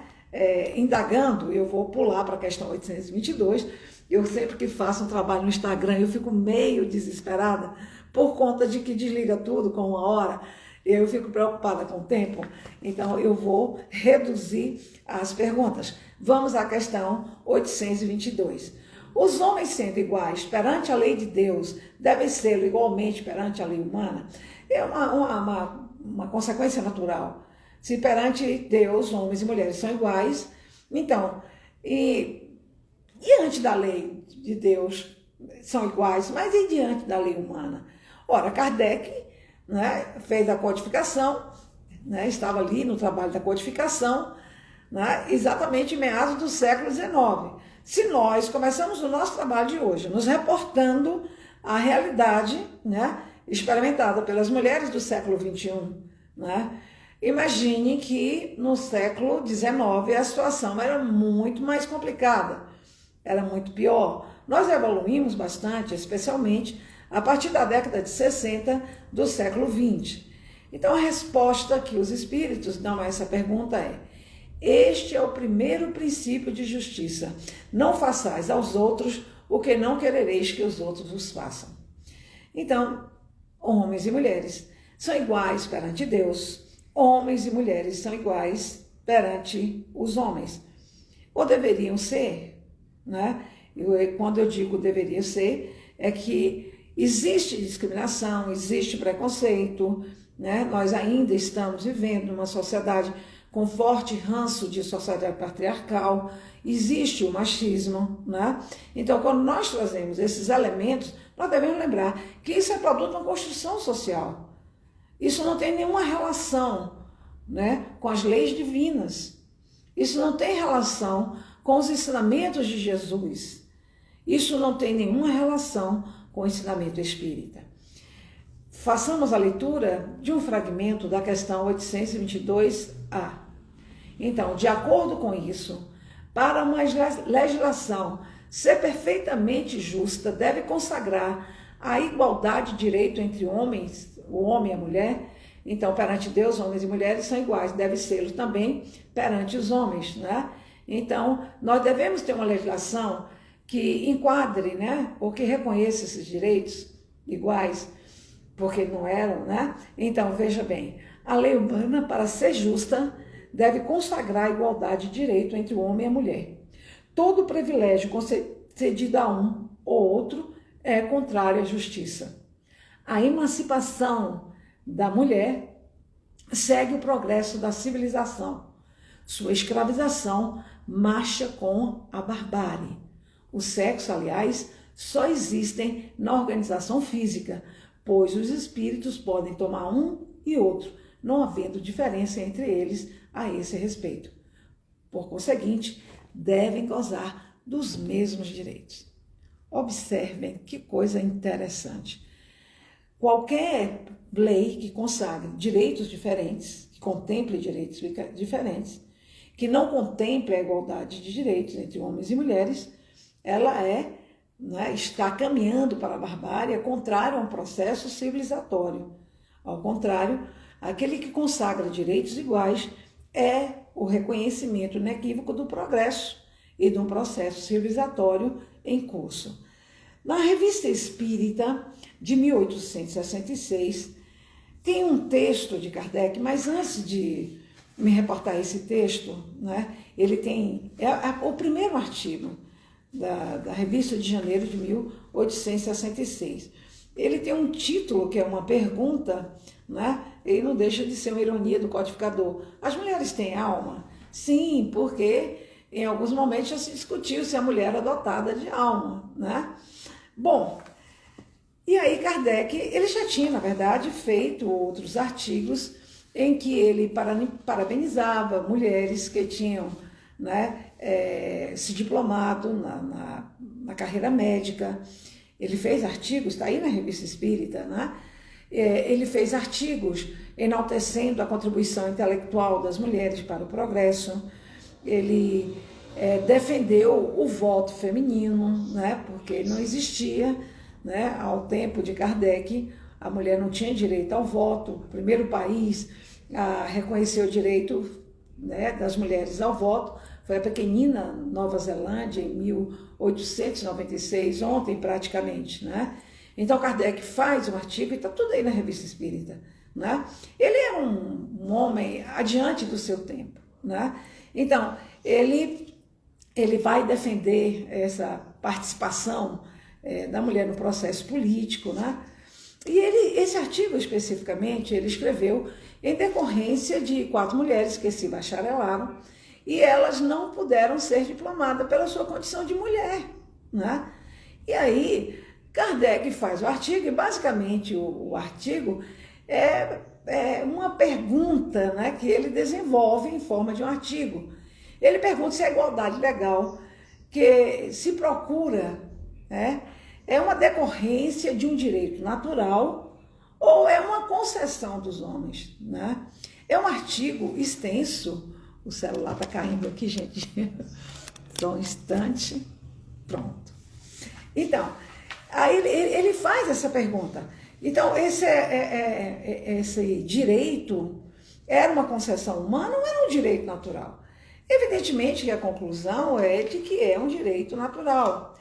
indagando. Eu vou pular para a questão 822, eu sempre que faço um trabalho no Instagram, eu fico meio desesperada, por conta de que desliga tudo com uma hora, eu fico preocupada com o tempo, então eu vou reduzir as perguntas. Vamos à questão 822. Os homens sendo iguais perante a lei de Deus, devem ser igualmente perante a lei humana? É uma consequência natural. Se perante Deus, homens e mulheres são iguais, então, e diante da lei de Deus são iguais, mas e diante da lei humana? Ora, Kardec, né, fez a codificação, né, estava ali no trabalho da codificação, né, exatamente em meados do século XIX. Se nós começamos o nosso trabalho de hoje nos reportando à realidade, né, experimentada pelas mulheres do século XXI, né, imagine que no século XIX a situação era muito mais complicada, era muito pior. Nós evoluímos bastante, especialmente a partir da década de 60 do século XX. Então a resposta que os espíritos dão a essa pergunta é: este é o primeiro princípio de justiça. Não façais aos outros o que não querereis que os outros vos façam. Então, homens e mulheres são iguais perante Deus. Homens e mulheres são iguais perante os homens. Ou deveriam ser, né? Quando eu digo deveria ser, é que existe discriminação, existe preconceito, né? Nós ainda estamos vivendo numa sociedade com forte ranço de sociedade patriarcal, existe o machismo, né? Então, quando nós trazemos esses elementos, nós devemos lembrar que isso é produto de uma construção social. Isso não tem nenhuma relação, né, com as leis divinas. Isso não tem relação com os ensinamentos de Jesus. Isso não tem nenhuma relação com o ensinamento espírita. Façamos a leitura de um fragmento da questão 822A. Então, de acordo com isso, para uma legislação ser perfeitamente justa, deve consagrar a igualdade de direito entre homens, o homem e a mulher. Então, perante Deus, homens e mulheres são iguais, deve ser também perante os homens, né? Então, nós devemos ter uma legislação que enquadre, né, ou que reconheça esses direitos iguais, porque não eram, né? Então, veja bem, a lei humana, para ser justa, deve consagrar a igualdade de direito entre o homem e a mulher. Todo privilégio concedido a um ou outro é contrário à justiça. A emancipação da mulher segue o progresso da civilização. Sua escravização marcha com a barbárie. O sexo, aliás, só existem na organização física, pois os espíritos podem tomar um e outro, não havendo diferença entre eles a esse respeito. Por conseguinte, devem gozar dos mesmos direitos. Observem que coisa interessante. Qualquer lei que consagre direitos diferentes, que contemple direitos diferentes, que não contemple a igualdade de direitos entre homens e mulheres, ela né, está caminhando para a barbárie, é contrário a um processo civilizatório. Ao contrário, aquele que consagra direitos iguais é o reconhecimento inequívoco do progresso e de um processo civilizatório em curso. Na Revista Espírita, de 1866, tem um texto de Kardec, mas antes de me reportar esse texto, né, ele tem o primeiro artigo da Revista de janeiro de 1866. Ele tem um título que é uma pergunta, né, e não deixa de ser uma ironia do codificador. As mulheres têm alma? Sim, porque em alguns momentos já se discutiu se a mulher era dotada de alma, né? Bom, e aí Kardec, ele já tinha, na verdade, feito outros artigos em que ele parabenizava mulheres que tinham, né, se diplomado na carreira médica. Ele fez artigos, está aí na Revista Espírita, né? Ele fez artigos enaltecendo a contribuição intelectual das mulheres para o progresso. Ele defendeu o voto feminino, né? Porque não existia, né, ao tempo de Kardec, a mulher não tinha direito ao voto. O primeiro país a reconhecer o direito, né, das mulheres ao voto foi a pequenina Nova Zelândia, em 1896, ontem praticamente, né? Então Kardec faz um artigo, e está tudo aí na Revista Espírita, né? Ele é um homem adiante do seu tempo, né? Então, ele vai defender essa participação da mulher no processo político, né? E esse artigo especificamente, ele escreveu em decorrência de 4 mulheres que se bacharelaram e elas não puderam ser diplomadas pela sua condição de mulher, né? E aí Kardec faz o artigo, e basicamente o artigo é uma pergunta, né, que ele desenvolve em forma de um artigo. Ele pergunta se a igualdade legal que se procura, né, é uma decorrência de um direito natural ou é uma concessão dos homens, né? É um artigo extenso. O celular está caindo aqui, gente. Só um instante. Pronto. Então, aí ele faz essa pergunta. Então, esse direito era uma concessão humana ou era um direito natural? Evidentemente que a conclusão é de que é um direito natural.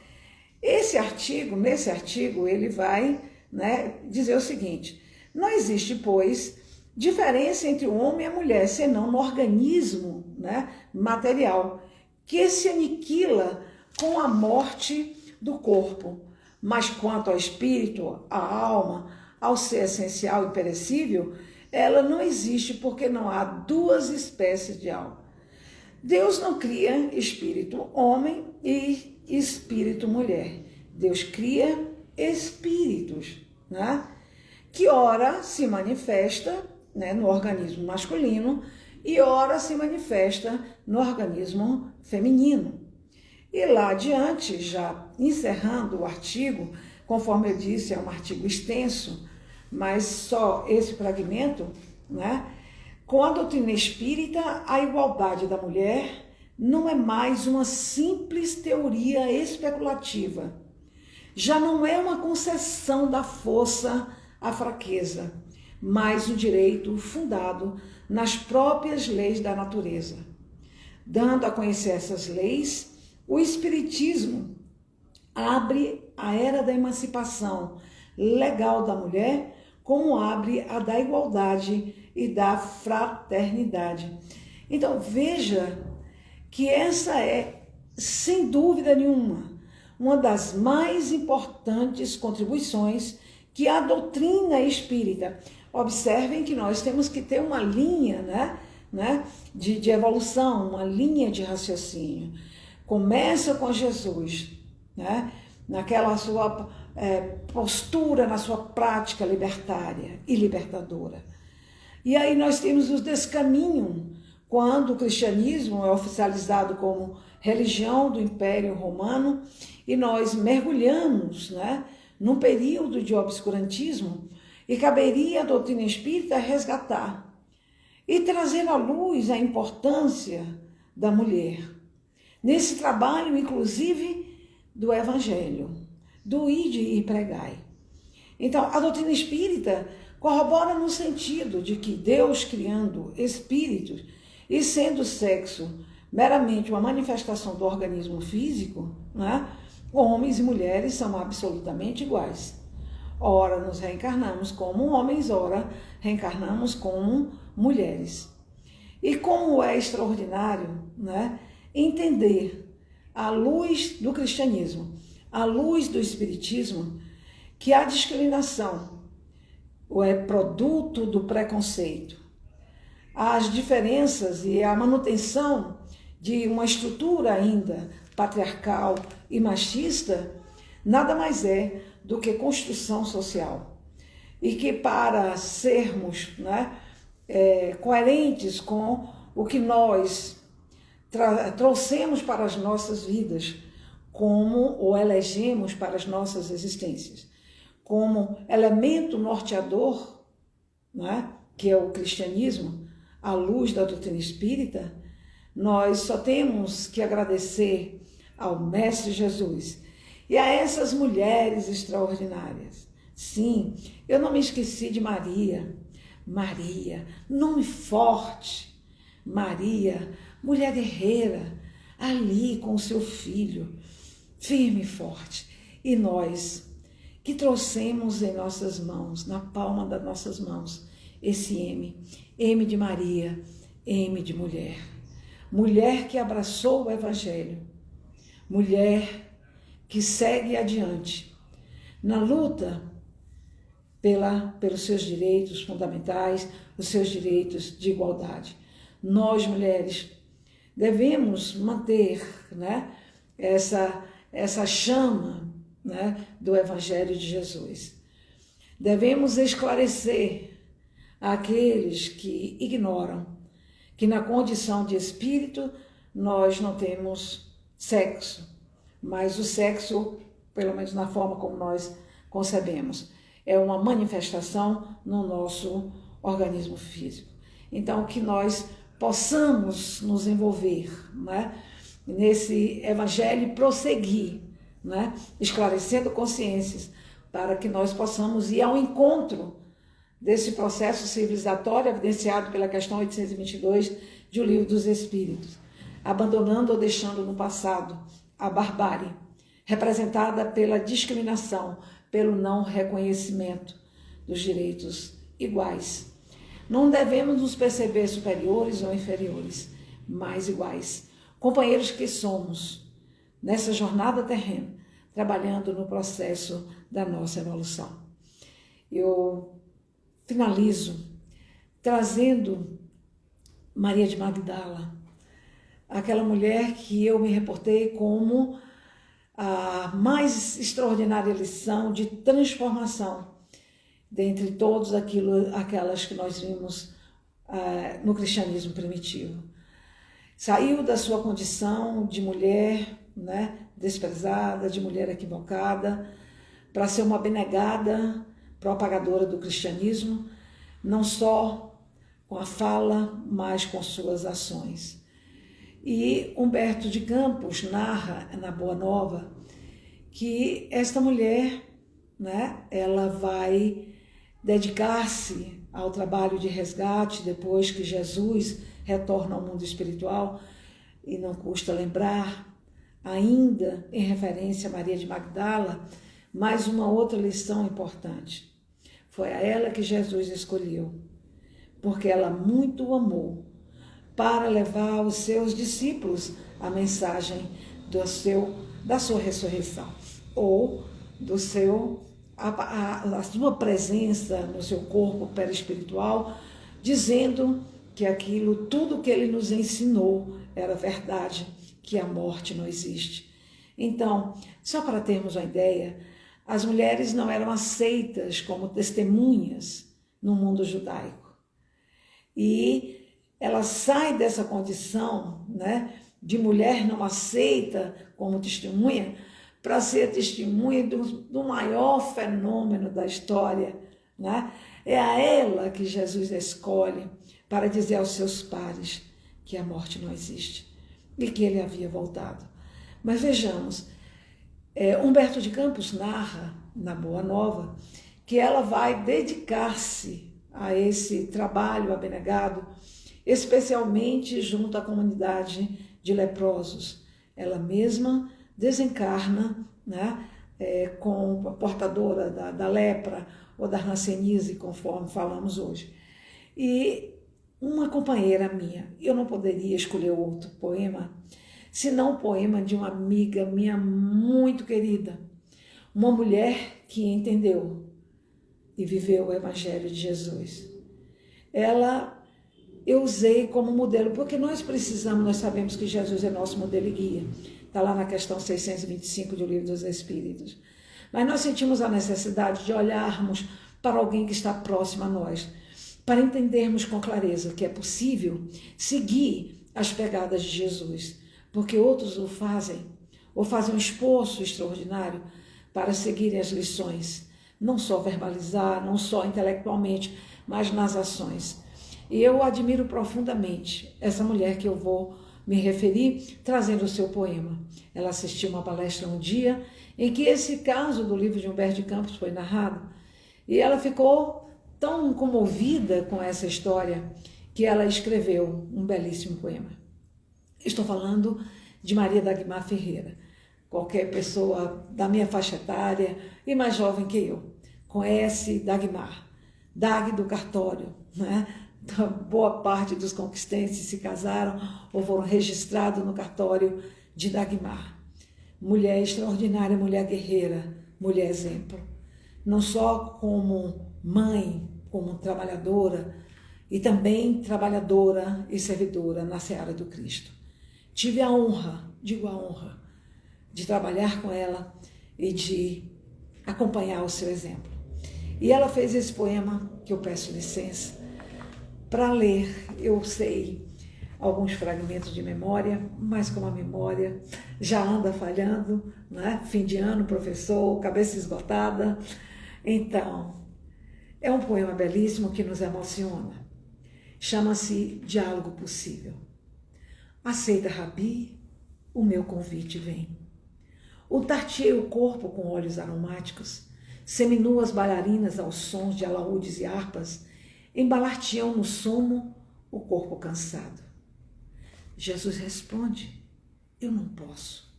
Nesse artigo, ele vai, né, dizer o seguinte: não existe, pois, diferença entre o homem e a mulher, senão no organismo, né, material, que se aniquila com a morte do corpo. Mas quanto ao espírito, à alma, ao ser essencial e perecível, ela não existe, porque não há 2 espécies de alma. Deus não cria espírito homem e espírito mulher. Deus cria espíritos, né, que ora se manifesta, né, no organismo masculino e ora se manifesta no organismo feminino. E lá adiante, já encerrando o artigo, conforme eu disse, é um artigo extenso, mas só esse fragmento, né? Com a doutrina espírita, a igualdade da mulher não é mais uma simples teoria especulativa. Já não é uma concessão da força à fraqueza, mas um direito fundado nas próprias leis da natureza. Dando a conhecer essas leis, o Espiritismo abre a era da emancipação legal da mulher, como abre a da igualdade e da fraternidade. Então, veja que essa é, sem dúvida nenhuma, uma das mais importantes contribuições que a doutrina espírita. Observem que nós temos que ter uma linha, né, de evolução, uma linha de raciocínio. Começa com Jesus, né, naquela sua postura, na sua prática libertária e libertadora. E aí nós temos o descaminho, quando o cristianismo é oficializado como religião do Império Romano e nós mergulhamos, né, num período de obscurantismo, e caberia a doutrina espírita resgatar e trazer à luz a importância da mulher. Nesse trabalho, inclusive, do Evangelho, do ide e pregai. Então, a doutrina espírita corrobora no sentido de que Deus, criando espíritos e sendo o sexo meramente uma manifestação do organismo físico, né, Homens e mulheres são absolutamente iguais. Ora nos reencarnamos como homens, ora reencarnamos como mulheres. E como é extraordinário, né, entender à luz do cristianismo, à luz do espiritismo, que a discriminação é produto do preconceito. As diferenças e a manutenção de uma estrutura ainda patriarcal e machista nada mais é do que construção social. E que para sermos, né, coerentes com o que nós trouxemos para as nossas vidas, como o elegemos para as nossas existências, como elemento norteador, né, que é o cristianismo, à luz da doutrina espírita, nós só temos que agradecer ao Mestre Jesus e a essas mulheres extraordinárias. Sim, eu não me esqueci de Maria. Maria, nome forte. Maria, mulher guerreira, ali com o seu filho, firme e forte. E nós, que trouxemos em nossas mãos, na palma das nossas mãos, esse M de Maria, M de mulher. Mulher que abraçou o Evangelho, mulher que segue adiante na luta pelos seus direitos fundamentais, os seus direitos de igualdade. Nós, mulheres, devemos manter, né, essa chama, né, do Evangelho de Jesus. Devemos esclarecer aqueles que ignoram que na condição de espírito nós não temos sexo, mas o sexo, pelo menos na forma como nós concebemos, é uma manifestação no nosso organismo físico. Então, que nós possamos nos envolver, né, nesse evangelho e prosseguir, né, esclarecendo consciências, para que nós possamos ir ao encontro desse processo civilizatório evidenciado pela questão 822 de O Livro dos Espíritos, abandonando ou deixando no passado a barbárie, representada pela discriminação, pelo não reconhecimento dos direitos iguais. Não devemos nos perceber superiores ou inferiores, mas iguais, companheiros que somos nessa jornada terrena, trabalhando no processo da nossa evolução. Eu finalizo trazendo Maria de Magdala, aquela mulher que eu me reportei como a mais extraordinária lição de transformação dentre todas aquelas que nós vimos no cristianismo primitivo. Saiu da sua condição de mulher, né, desprezada, de mulher equivocada, para ser uma abnegada propagadora do cristianismo, não só com a fala, mas com suas ações. E Humberto de Campos narra na Boa Nova que esta mulher, né, ela vai dedicar-se ao trabalho de resgate depois que Jesus retorna ao mundo espiritual, e não custa lembrar, ainda em referência a Maria de Magdala, mais uma outra lição importante. Foi a ela que Jesus escolheu, porque ela muito o amou, para levar aos seus discípulos a mensagem da sua ressurreição, ou a sua presença no seu corpo perispiritual, dizendo que aquilo, tudo que ele nos ensinou era verdade, que a morte não existe. Então, só para termos uma ideia, as mulheres não eram aceitas como testemunhas no mundo judaico. E ela sai dessa condição, né, de mulher não aceita como testemunha, para ser testemunha do maior fenômeno da história, né? É a ela que Jesus escolhe para dizer aos seus pares que a morte não existe e que ele havia voltado. Mas vejamos, Humberto de Campos narra na Boa Nova que ela vai dedicar-se a esse trabalho abnegado, especialmente junto à comunidade de leprosos. Ela mesma desencarna né? Com a portadora da lepra ou da hanseníase, conforme falamos hoje. E uma companheira minha, eu não poderia escolher outro poema, senão o poema de uma amiga minha muito querida, uma mulher que entendeu e viveu o Evangelho de Jesus. Ela eu usei como modelo, porque nós sabemos que Jesus é nosso modelo e guia. Está lá na questão 625 do Livro dos Espíritos. Mas nós sentimos a necessidade de olharmos para alguém que está próximo a nós, para entendermos com clareza que é possível seguir as pegadas de Jesus, porque outros o fazem, ou fazem um esforço extraordinário para seguirem as lições, não só verbalizar, não só intelectualmente, mas nas ações. E eu admiro profundamente essa mulher que eu vou me referir, trazendo o seu poema. Ela assistiu uma palestra um dia em que esse caso do livro de Humberto de Campos foi narrado, e ela ficou tão comovida com essa história que ela escreveu um belíssimo poema. Estou falando de Maria Dagmar Ferreira. Qualquer pessoa da minha faixa etária e mais jovem que eu conhece Dagmar, Dag do cartório, né? Boa parte dos conquistantes se casaram ou foram registrados no cartório de Dagmar. Mulher extraordinária, mulher guerreira, mulher exemplo. Não só como mãe, como trabalhadora, e também trabalhadora e servidora na seara do Cristo. Tive a honra, digo a honra, de trabalhar com ela e de acompanhar o seu exemplo. E ela fez esse poema, que eu peço licença, para ler. Eu sei alguns fragmentos de memória, mas como a memória já anda falhando, né? Fim de ano, professor, cabeça esgotada. Então, é um poema belíssimo que nos emociona. Chama-se Diálogo Possível. Aceita, Rabi, o meu convite vem. Untar-te-ei o corpo com óleos aromáticos, seminuas bailarinas aos sons de alaúdes e harpas, embalar-te-ão no somo o corpo cansado. Jesus responde, eu não posso.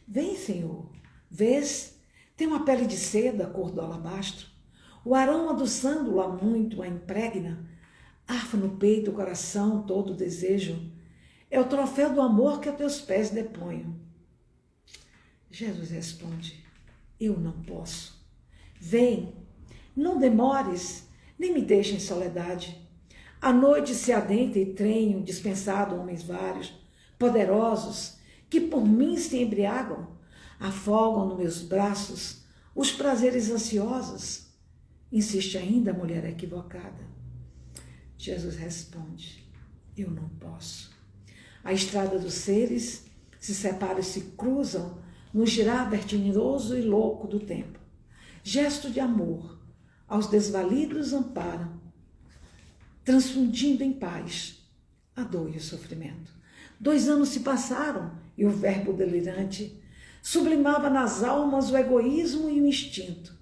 Vem, Senhor, vês, tem uma pele de seda, cor do alabastro, o aroma do sândalo há muito a impregna, arfa no peito o coração todo o desejo, é o troféu do amor que a teus pés deponho. Jesus responde, eu não posso. Vem, não demores, nem me deixe em soledade. A noite se adentra e tenho dispensado homens vários, poderosos, que por mim se embriagam, afogam nos meus braços os prazeres ansiosos. Insiste ainda a mulher equivocada. Jesus responde, eu não posso. A estrada dos seres se separam e se cruzam no girar vertiginoso e louco do tempo. Gesto de amor aos desvalidos amparam, transfundindo em paz a dor e o sofrimento. 2 anos se passaram e o verbo delirante sublimava nas almas o egoísmo e o instinto,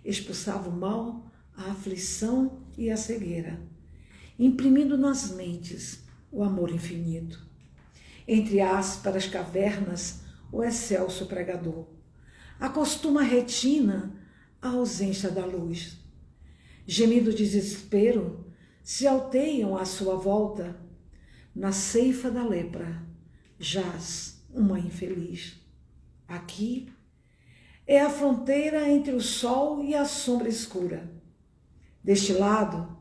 expulsava o mal, a aflição e a cegueira, imprimindo nas mentes o amor infinito. Entre ásperas cavernas, o excelso pregador acostuma a retina à ausência da luz. Gemido desespero se alteiam à sua volta. Na ceifa da lepra jaz uma infeliz. Aqui é a fronteira entre o sol e a sombra escura. Deste lado,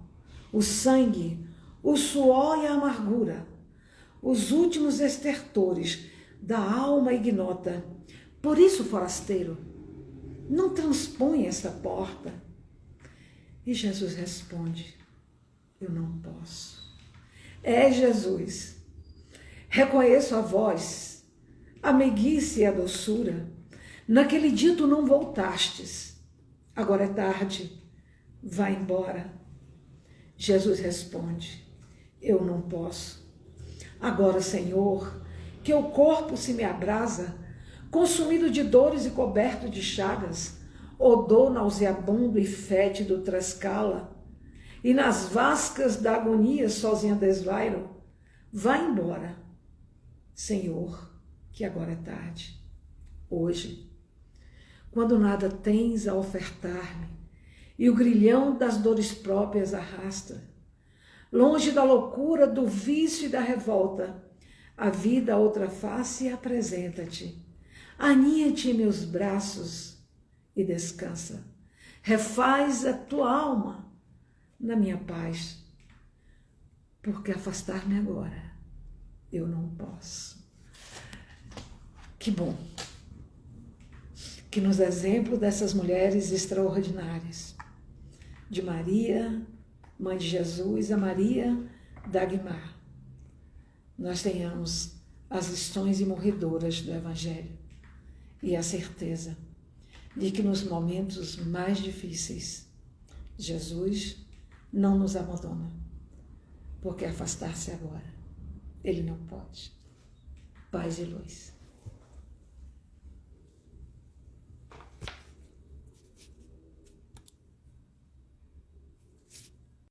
o sangue, o suor e a amargura, os últimos estertores da alma ignota. Por isso, forasteiro, não transpõe esta porta. E Jesus responde, eu não posso. É Jesus, reconheço a voz, a meiguice e a doçura. Naquele dia tu não voltastes, agora é tarde, vai embora. Jesus responde, eu não posso. Agora, Senhor, que o corpo se me abrasa, consumido de dores e coberto de chagas, odor nauseabundo e fétido trascala, e nas vascas da agonia sozinha desvairo, vai embora, Senhor, que agora é tarde. Hoje, quando nada tens a ofertar-me, e o grilhão das dores próprias arrasta. Longe da loucura, do vício e da revolta, a vida, a outra face, apresenta-te. Aninha-te em meus braços e descansa. Refaz a tua alma na minha paz, porque afastar-me agora eu não posso. Que bom que nos exemplos dessas mulheres extraordinárias, de Maria, mãe de Jesus, a Maria Dagmar, nós tenhamos as lições imorredoras do Evangelho e a certeza de que nos momentos mais difíceis, Jesus não nos abandona, porque afastar-se agora, Ele não pode. Paz e luz.